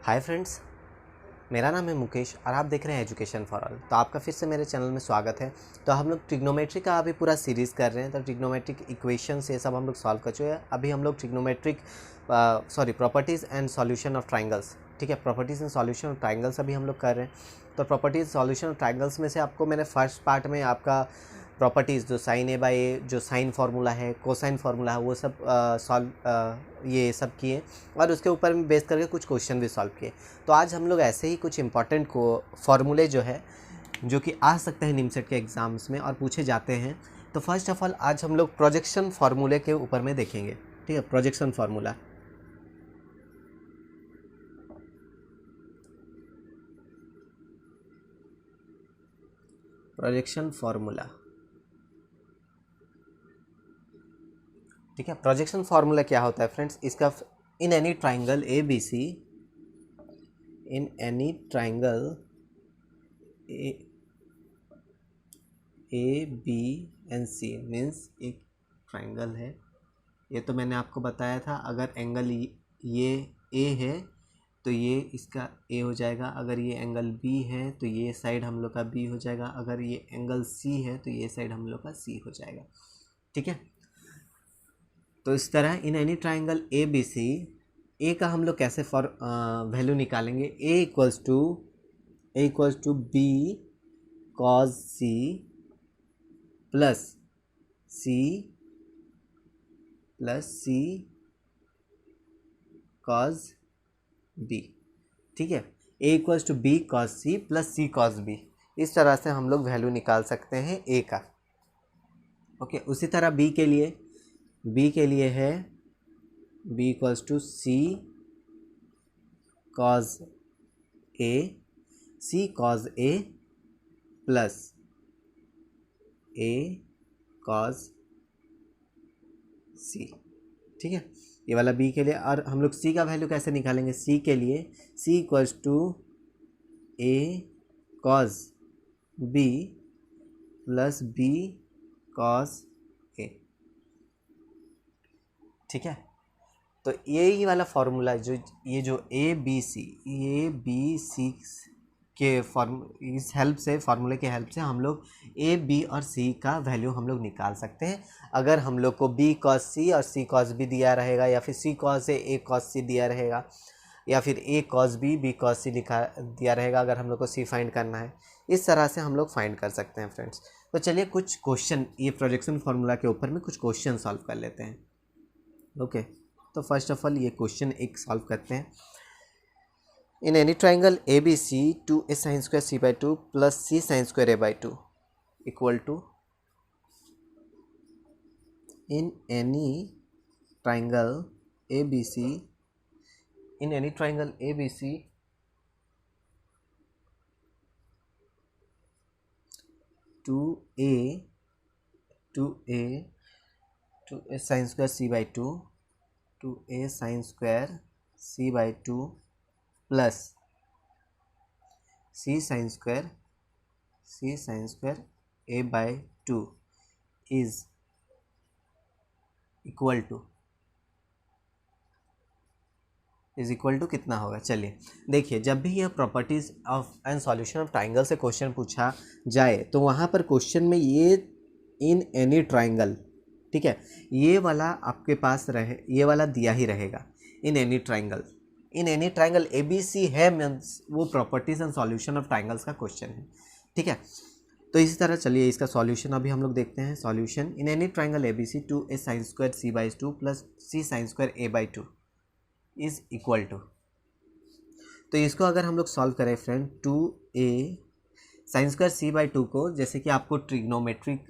Hi friends, मेरा नाम है मुकेश और आप देख रहे हैं एजुकेशन फॉर ऑल। तो आपका फिर से मेरे चैनल में स्वागत है। तो हम लोग ट्रिग्नोमेट्री का अभी पूरा सीरीज़ कर रहे हैं। तो ट्रिग्नोमेट्रिक इक्वेशंस ये सब हम लोग सॉल्व कर चुके हैं। अभी हम लोग trigonometric properties and solution of triangles, ठीक है, properties and solution of triangles अभी हम लोग कर रहे हैं। तो प्रॉपर्टीज़ सॉल्यूशन ऑफ ट्राइंगल्स में से आपको मैंने फर्स्ट पार्ट में आपका प्रॉपर्टीज़ जो साइन ए बाई ए, जो साइन फार्मूला है, कोसाइन फार्मूला है, वो सब ये सब किए और उसके ऊपर में बेस करके कुछ क्वेश्चन भी सॉल्व किए। तो आज हम लोग ऐसे ही कुछ इंपॉर्टेंट को फार्मूले जो है जो कि आ सकते हैं निमसेट के एग्ज़ाम्स में और पूछे जाते हैं। तो फर्स्ट ऑफ ऑल आज हम लोग प्रोजेक्शन फार्मूले के ऊपर में देखेंगे, ठीक है। प्रोजेक्शन फार्मूला, प्रोजेक्शन फार्मूला, ठीक है। प्रोजेक्शन फार्मूला क्या होता है फ्रेंड्स? इसका in any triangle A B C, in any triangle A B and C means एक ट्राइंगल है। ये तो मैंने आपको बताया था, अगर एंगल ये ए है तो ये इसका ए हो जाएगा, अगर ये एंगल बी है तो ये साइड हम लोग का बी हो जाएगा, अगर ये एंगल सी है तो ये साइड हम लोग का सी हो जाएगा, ठीक है। तो इस तरह in any triangle A B C, A का हम लोग कैसे वैल्यू निकालेंगे? A equals to b cos c plus c cos b, ठीक है। A equals to b cos c plus c cos b, इस तरह से हम लोग वैल्यू निकाल सकते हैं ए का, ओके। उसी तरह बी के लिए है b equals to c cos a plus a cos c, ठीक है। ये वाला बी के लिए। और हम लोग सी का वैल्यू कैसे निकालेंगे? सी के लिए C equals to A cos B plus B cos A, ठीक है। तो यही वाला फार्मूला ये जो ए बी सी के इस हेल्प से, फार्मूले के हेल्प से हम लोग ए बी और सी का वैल्यू हम लोग निकाल सकते हैं। अगर हम लोग को बी कॉस सी और सी कॉस बी दिया रहेगा, या फिर सी कॉस ए कॉस सी दिया रहेगा, या फिर ए कॉस बी कॉस सी दिया रहेगा, अगर हम लोग को सी फाइंड करना है, इस तरह से हम लोग फाइंड कर सकते हैं फ्रेंड्स। तो चलिए कुछ क्वेश्चन ये प्रोजेक्शन फार्मूला के ऊपर में कुछ क्वेश्चन सॉल्व कर लेते हैं, ओके। तो फर्स्ट ऑफ ऑल ये क्वेश्चन एक सॉल्व करते हैं। In any triangle A B C, two A sine square C by two plus C sine square A by two equal to, in any triangle A B C, in any triangle A B C two A sine square C by two, two A sine square C by two plus C sine square A by two is equal to कितना होगा? चलिए देखिए, जब भी यह properties of and solution of triangle से question पूछा जाए तो वहाँ पर क्वेश्चन में ये इन एनी ट्राइंगल, ठीक है, ये वाला आपके पास रहे, ये वाला दिया ही रहेगा। In any triangle A B C है मीन्स वो properties and solution of triangles का क्वेश्चन है, ठीक है। तो इसी तरह चलिए इसका सॉल्यूशन अभी हम लोग देखते हैं। Solution in any triangle A B C, two A sine square C by two plus C sine square A by two is equal to, तो इसको अगर हम लोग सॉल्व करें friend, two A sine square C by two को, जैसे कि आपको ट्रिग्नोमेट्रिक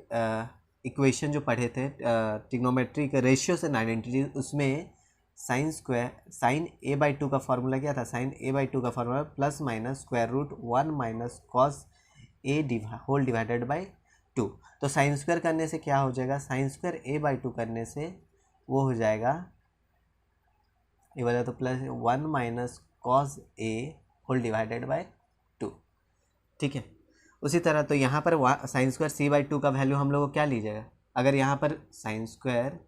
इक्वेशन जो पढ़े थे ट्रिग्नोमेट्रिक रेशियो से 990, उसमें साइन ए बाई टू का फार्मूला क्या था? साइन ए बाई टू का formula plus minus square root 1 minus cos A whole divided by 2। तो साइन स्क्वायर करने से क्या हो जाएगा? Sine square A by two करने से वो हो जाएगा, ये वाला तो plus 1 minus cos A whole divided by 2, ठीक है। उसी तरह तो यहाँ पर sine square C by two का वैल्यू हम लोग को क्या लीजिएगा? अगर यहाँ पर sine square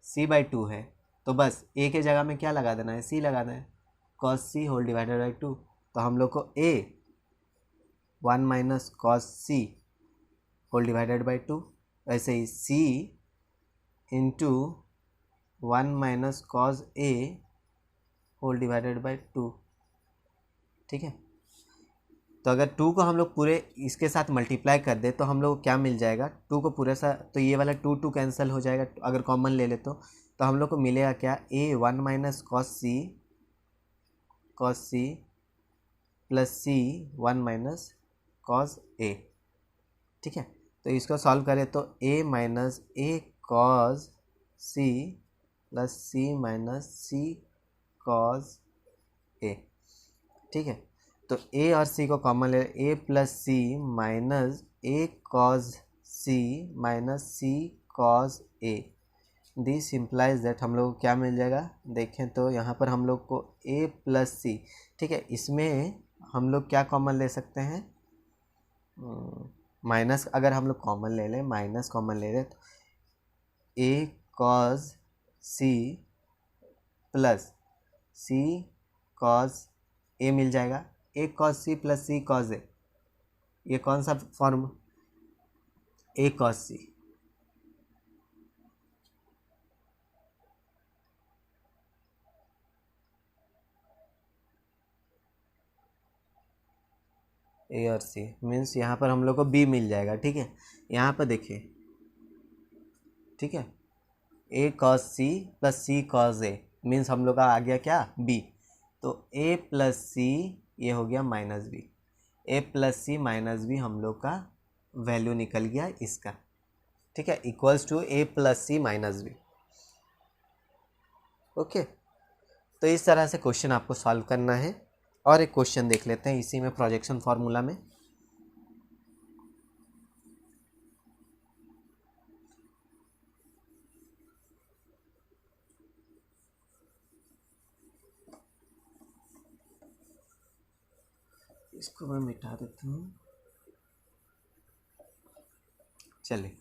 C by two है तो बस ए के जगह में क्या लगा देना है? सी लगा देना है, cos C whole divided by 2, तो हम लोग को a 1 minus cos C whole divided by 2, वैसे ही c into 1 minus cos a whole divided by 2, ठीक है। तो अगर 2 को हम लोग पूरे इसके साथ मल्टीप्लाई कर दे तो हम लोग को क्या मिल जाएगा, 2 को पूरे सा, तो ये वाला 2 कैंसिल हो जाएगा अगर कॉमन ले ले तो हम लोग को मिलेगा क्या, a 1 minus cos C plus c 1 minus cos a, ठीक है। तो इसको सॉल्व करें तो a minus a cos c plus c minus c cos a, ठीक है। तो a और c को कॉमन ले, a plus C minus a cos c minus c cos a, this implies that हम लोग को क्या मिल जाएगा, देखें तो यहाँ पर हम लोग को a प्लस सी, ठीक है। इसमें हम लोग क्या कॉमन ले सकते हैं, माइनस अगर हम लोग कॉमन ले लें, माइनस कॉमन ले लें तो a cos c plus c cos a मिल जाएगा, a cos C plus c cos a, ये कौन सा form, a cos C, A और सी मीन्स यहाँ पर हम लोग को b मिल जाएगा, ठीक है। यहाँ पर देखिए, ठीक है, a cos C plus c cos a means हम लोग का आ गया क्या, b, तो a प्लस सी ये हो गया minus b, a plus C minus b हम लोग का वैल्यू निकल गया इसका, ठीक है, equals to a plus C minus b, okay. तो इस तरह से क्वेश्चन आपको सॉल्व करना है। और एक क्वेश्चन देख लेते हैं इसी में, प्रोजेक्शन फार्मूला में। इसको मैं मिटा देता हूँ, चलिए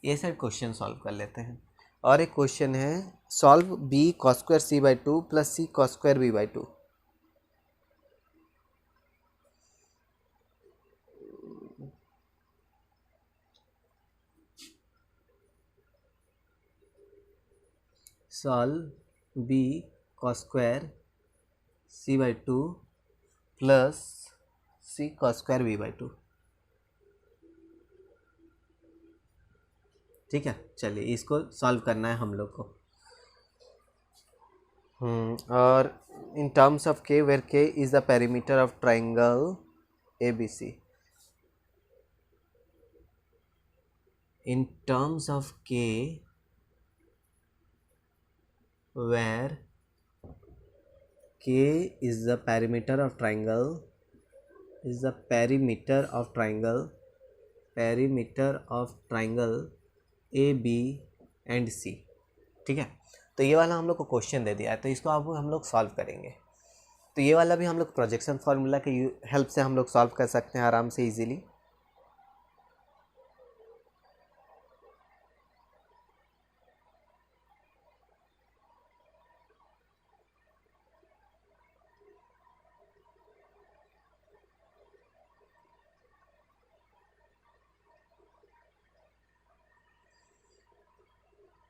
ये साइड क्वेश्चन सॉल्व कर लेते हैं। और एक क्वेश्चन है, solve b cos square c by 2 plus c cos square b by 2, solve b cos square c by 2 plus c cos square b by 2, ठीक है। चलिए इसको सॉल्व करना है हम लोग को। और in terms of k where k is the perimeter of triangle ABC, in terms of k where k is the perimeter of triangle A B and C, ठीक है। तो ये वाला हम लोग को क्वेश्चन दे दिया है, तो इसको अब हम लोग सॉल्व करेंगे। तो ये वाला भी हम लोग प्रोजेक्शन फार्मूला के हेल्प से हम लोग सॉल्व कर सकते हैं आराम से इजीली।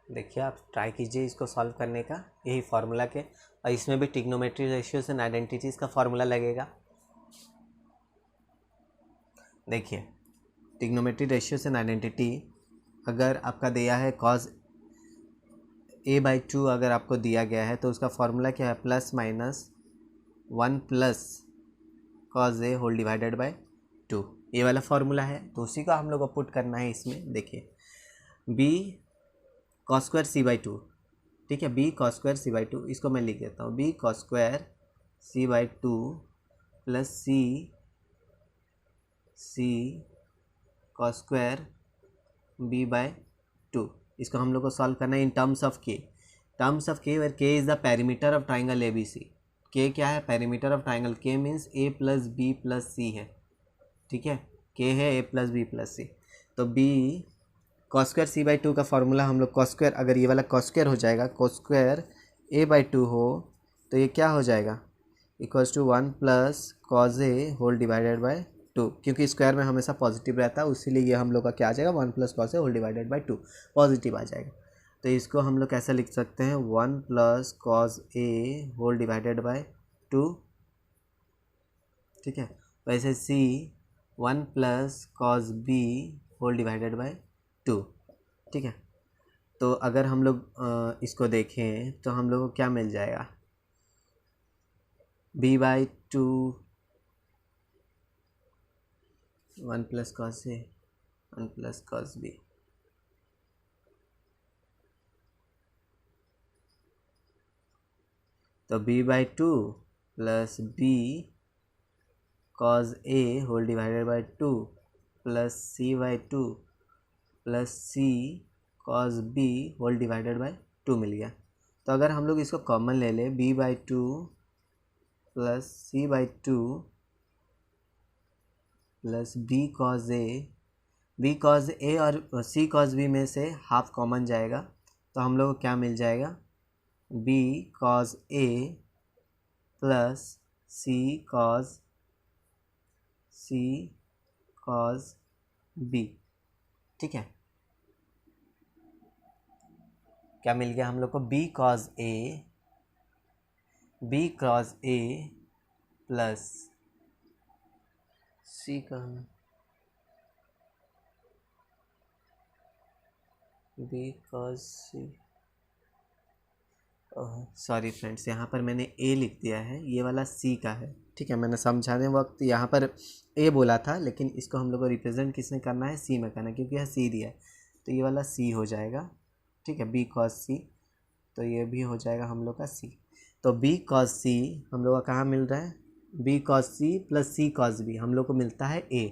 देखिए आप ट्राई कीजिए इसको सॉल्व करने का, यही फार्मूला के, और इसमें भी ट्रिग्नोमेट्री रेशियोज एंड आइडेंटिटीज़ का फार्मूला लगेगा। देखिए ट्रिग्नोमेट्री रेशियोज एंड आइडेंटिटी अगर आपका दिया है कॉज a/2 अगर आपको दिया गया है तो उसका फार्मूला क्या है, plus minus 1 plus cos a whole divided by 2, ये वाला फार्मूला है। तो उसी को हम लोग को पुट करना है इसमें। देखिए b cos square c by 2, ठीक है, b cos square c by 2, इसको मैं लिख देता हूँ, b cos square c by 2 plus c cos square b by 2, इसको हम लोग को सॉल्व करना है in terms of k where k is the perimeter of triangle ABC। k क्या है, perimeter of triangle, k means a plus b plus c है, ठीक है, k है a plus b plus c। तो b cos square c by 2 का formula हम लोग कॉस स्क्वायर, अगर ये वाला कॉस स्क्वायर हो जाएगा, कॉस स्क्वायर a बाई 2 हो तो ये क्या हो जाएगा, equals to 1 plus cos A whole divided by 2, क्योंकि स्क्वायर में हमेशा पॉजिटिव रहता है, इसीलिए ये हम लोग का क्या आ जाएगा 1 plus cos A whole divided by 2 positive आ जाएगा। तो इसको हम लोग कैसे लिख सकते हैं 1 plus cos A whole divided by 2, ठीक है। वैसे C 1 plus cos B whole divided by 2, ठीक है। तो अगर हम लोग इसको देखें तो हम लोग को क्या मिल जाएगा b by 2 1 plus cos A 1 plus cos B, तो b by 2 plus b cos A whole divided by 2 plus c by 2 plus c cos B whole divided by 2 मिल गया। तो अगर हम लोग इसको कॉमन ले लें b by 2 plus c by 2 plus b cos a और c कॉज बी में से हाफ कॉमन जाएगा, तो हम लोग को क्या मिल जाएगा b cos a plus c cause b, ठीक है। क्या मिल गया हम लोग को b cos a plus c का b कॉज सी, सॉरी फ्रेंड्स, यहाँ पर मैंने a लिख दिया है, ये वाला c का है, ठीक है। मैंने समझाने वक्त यहाँ पर a बोला था, लेकिन इसको हम लोग को रिप्रेजेंट किसने करना है c में करना है, क्योंकि यह c दिया है, तो ये वाला c हो जाएगा, ठीक है। b कॉस सी, तो ये भी हो जाएगा हम लोग का c। तो b कॉस सी हम लोग का कहाँ मिल रहा है b cos C plus c cos B हम लोग को मिलता है a,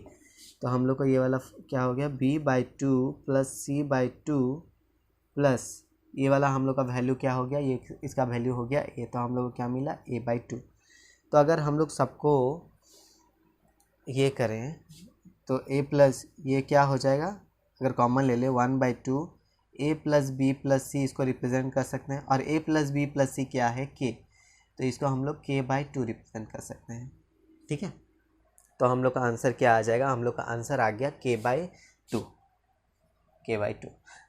तो हम लोग को ये वाला क्या हो गया b by 2 plus c by 2 plus ये वाला हम लोग का वैल्यू क्या हो गया, ये इसका वैल्यू हो गया a, तो हम लोग को क्या मिला a बाई 2। तो अगर हम लोग सबको ये करें तो a प्लस ये क्या हो जाएगा, अगर कॉमन ले ले 1 by 2 a plus b plus c इसको रिप्रेजेंट कर सकते हैं, और a plus b plus c क्या है k, तो इसको हम लोग k बाई 2 रिप्रेजेंट कर सकते हैं, ठीक है। तो हम लोग का आंसर क्या आ जाएगा, हम लोग का आंसर आ गया k बाई 2।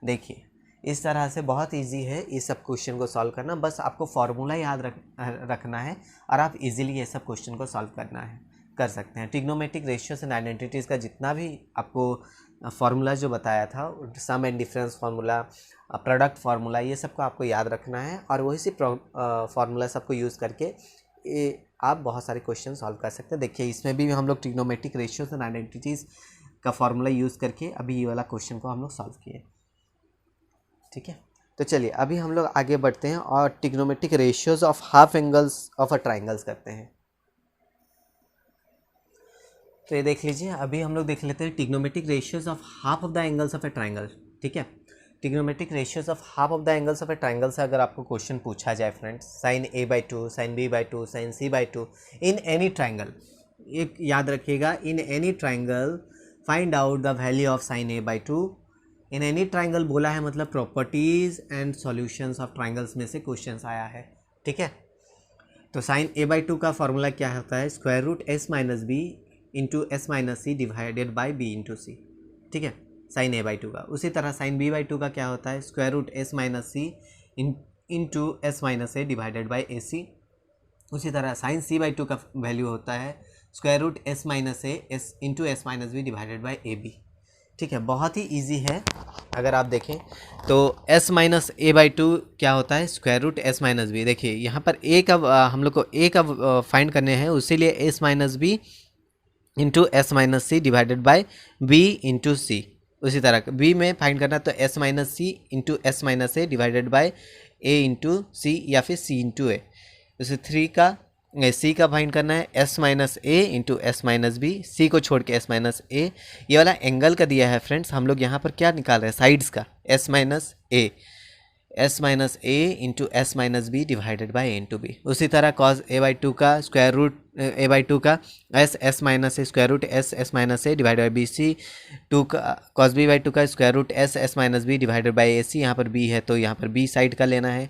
देखिए इस तरह से बहुत इजी है इस सब क्वेश्चन को सॉल्व करना, बस आपको फार्मूला याद रखना है और आप इजीली ये सब क्वेश्चन को सॉल्व कर सकते हैं। ट्रिग्नोमेट्रिक रेशियोज एंड आइडेंटिटीज़ का जितना भी आपको फार्मूला जो बताया था, sum and difference formula, product formula, ये सब को आपको याद रखना है, और वही से फार्मूला सबको यूज़ करके आप बहुत सारे क्वेश्चन सॉल्व कर सकते हैं। देखिए इसमें भी हम लोग ट्रिग्नोमेट्रिक रेशियोज एंड आइडेंटिटीज़ का फार्मूला यूज़ करके अभी ये वाला क्वेश्चन को हम लोग सॉल्व किए, ठीक है। तो चलिए अभी हम लोग आगे बढ़ते हैं और trigonometric ratios of half angles of a triangles करते हैं। तो ये देख लीजिए, अभी हम लोग देख लेते हैं trigonometric ratios of half of the angles of a triangle, ठीक है। Trigonometric ratios of half of the angles of a triangle से अगर आपको क्वेश्चन पूछा जाए friends, sine a by 2, sine b by 2, sine c by 2 in any triangle, एक याद रखिएगा, in any triangle find out the value of sine a by 2। In any triangle बोला है मतलब properties and solutions of triangles में से questions आया है, ठीक है। तो साइन a बाई 2 का फॉर्मूला क्या होता है, square root s minus B into S minus C divided by b into c, ठीक है, साइन a बाई 2 का। उसी तरह साइन b बाई 2 का क्या होता है, square root s minus c into S minus a divided by a c. उसी तरह साइन c बाई 2 का वैल्यू होता है square root s minus A S into S minus B divided by A B, ठीक है। बहुत ही easy है, अगर आप देखें तो s माइनस ए बाई 2 क्या होता है, square root s minus B. देखिए यहाँ पर a का हम लोग को a का फाइंड करने हैं, उसीलिए s minus B into S minus C divided by b into c. उसी तरह b में फाइंड करना तो s minus c into S minus a divided by a into c या फिर c इंटू ए। उसे 3 का सी का फाइंड करना है s minus A into S minus B, सी को छोड़ के s माइनस ए। ये वाला एंगल का दिया है फ्रेंड्स, हम लोग यहाँ पर क्या निकाल रहे हैं, साइड्स का, s minus A into S minus B divided by A into B. उसी तरह कॉस a बाई 2 का स्क्वायर रूट a बाई 2 का s minus a square root s minus a divided by b c. 2 का cos b by 2 का square root s minus B divided by a c. यहाँ पर b है तो यहाँ पर b साइड का लेना है।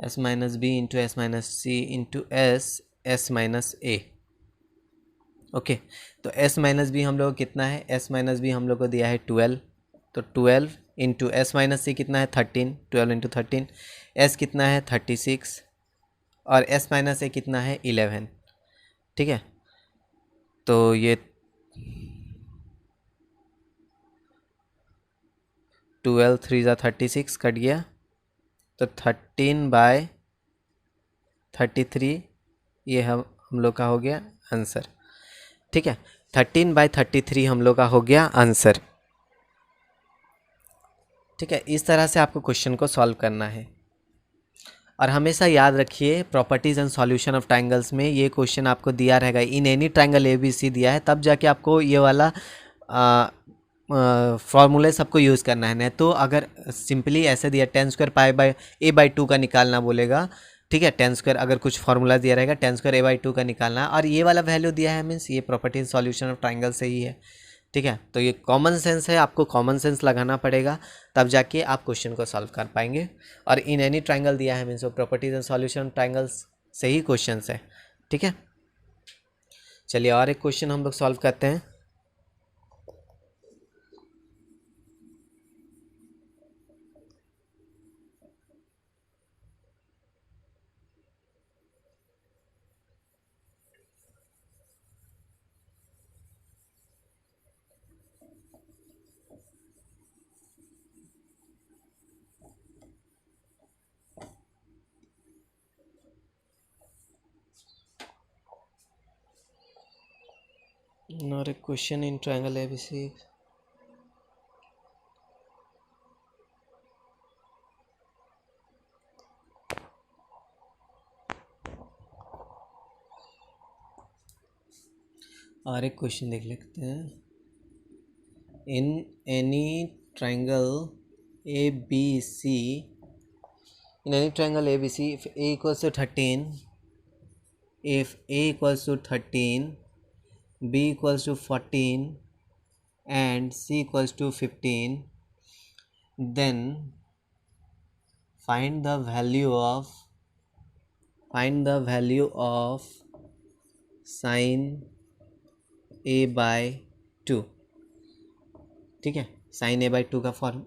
S minus B into S minus c into S minus a. Okay, तो एस माइनस बी हम लोग को कितना है, एस माइनस बी हम लोग को दिया है 12, तो 12 इंटू एस माइनस सी कितना है 13, 12 इंटू 13, एस कितना है 36 और एस माइनस ए कितना है 11। ठीक है, तो ये 12 3 ज़ा 36 कट गया, तो 13/33 ये हम लोग का हो गया आंसर। ठीक है, 13/33 हम लोग का हो गया आंसर। ठीक है, इस तरह से आपको क्वेश्चन को सॉल्व करना है। और हमेशा याद रखिए properties and solution of triangles में ये क्वेश्चन आपको दिया रहेगा, in any triangle A B C दिया है, तब जाके आपको ये वाला फॉर्मूले सबको यूज़ करना है। नहीं तो अगर सिंपली ऐसे दिया 10² π/a/2 का निकालना बोलेगा, ठीक है, 10² अगर कुछ फार्मूला दिया रहेगा 10² a/2 का निकालना, और ये वाला वैल्यू दिया है मीन्स ये प्रॉपर्टी सॉल्यूशन ऑफ ट्रायंगल से ही है। ठीक है, तो ये कॉमन सेंस है, आपको कॉमन सेंस लगाना पड़ेगा, तब जाके आप क्वेश्चन को सॉल्व कर पाएंगे। और इन एनी ट्रायंगल दिया है मीन्स वो properties and solution of triangles से ही क्वेश्चन है। ठीक है, चलिए और एक क्वेश्चन हम लोग सॉल्व करते हैं। और एक क्वेश्चन इन ट्रायंगल ABC। और एक क्वेश्चन देख लेते हैं। In any triangle ABC, in any triangle ABC, if A equals to 13, if A equals to 13, B equals to 14 and C equals to 15, then find the value of sin A/2। ठीक है, sin A/2 का form.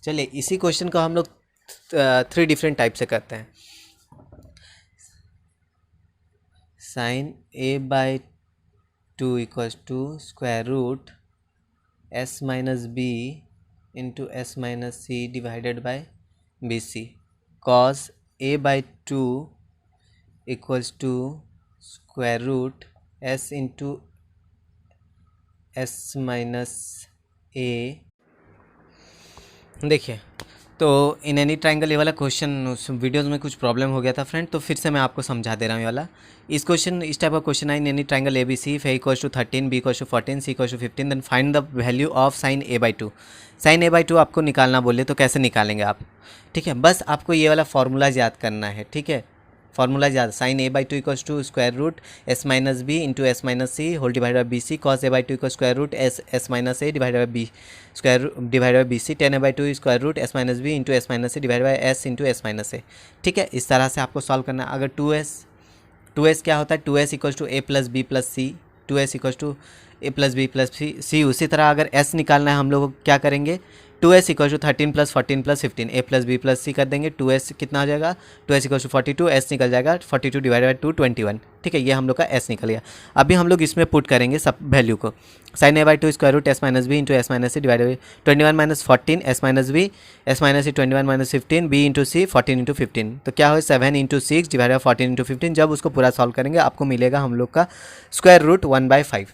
चलिए इसी question को हम लोग 3 different type से करते हैं। sin A/2 equals to square root s minus b into S minus C divided by BC। cos A/2 equals to square root s into S minus a. देखिए, तो इन एनी ट्रायंगल ये वाला question उस videos में कुछ problem हो गया था फ्रेंड, तो फिर से मैं आपको समझा दे रहा हूँ ये वाला। इस टाइप का क्वेश्चन है इन any triangle ABC, if A equals to 13, B equals to 14, C equals to 15, then find the value of sin A/2। sin A/2 आपको निकालना बोले तो कैसे निकालेंगे आप? ठीक है, बस आपको ये वाला फार्मूला याद करना है। ठीक है, फार्मूला याद, sin A/2 equals to square root s minus B into S minus c whole divided by BC। cos A/2 equal square root s minus a divided by b square divided by BC। tan A/2 square root s minus B into S minus C divided by s into S minus a. ठीक है, इस तरह से आपको solve करना है। अगर 2s क्या होता है, 2s equals to a plus b plus c, 2s equals to a plus b plus c. उसी तरह अगर s निकालना है हम लोग क्या करेंगे, 2s equals to 13 plus 14 plus 15, a plus b plus c कर देंगे। 2s कितना हो जाएगा, 2s इक्वल्स टू 42, s निकल जाएगा 42 डिवाइडेड बाई 2 21। ठीक है, ये हम लोग का s निकल गया। अभी हम लोग इसमें पुट करेंगे सब वैल्यू को। sin A/2 square root s minus B into S minus C divided by 21 minus 14 s minus B, S minus C 21 minus 15 b into C 14 into 15, तो क्या हो 7 इंटू 6 डिवाइडेड बाई 14 इंटू 15। जब उसको पूरा solve करेंगे आपको मिलेगा हम लोग का स्क्वायर रूट 1/5।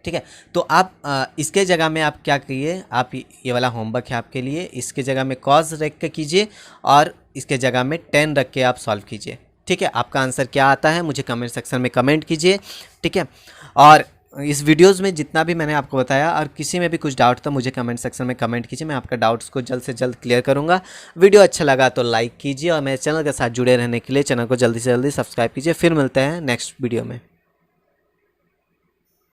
ठीक है, तो आप इसके जगह में आप क्या करिए, आप ये वाला होमवर्क है आपके लिए, इसके जगह में cos रख के कीजिए और इसके जगह में 10 रख के आप सॉल्व कीजिए। ठीक है, आपका आंसर क्या आता है मुझे कमेंट सेक्शन में कमेंट कीजिए। ठीक है, और इस वीडियोज़ में जितना भी मैंने आपको बताया और किसी में भी कुछ डाउट तो मुझे कमेंट सेक्शन में कमेंट कीजिए, मैं आपका डाउट्स को जल्द से जल्द क्लियर करूंगा। वीडियो अच्छा लगा तो लाइक कीजिए और मेरे चैनल के साथ जुड़े रहने के लिए चैनल को जल्दी से जल्दी सब्सक्राइब कीजिए। फिर मिलते हैं नेक्स्ट वीडियो में।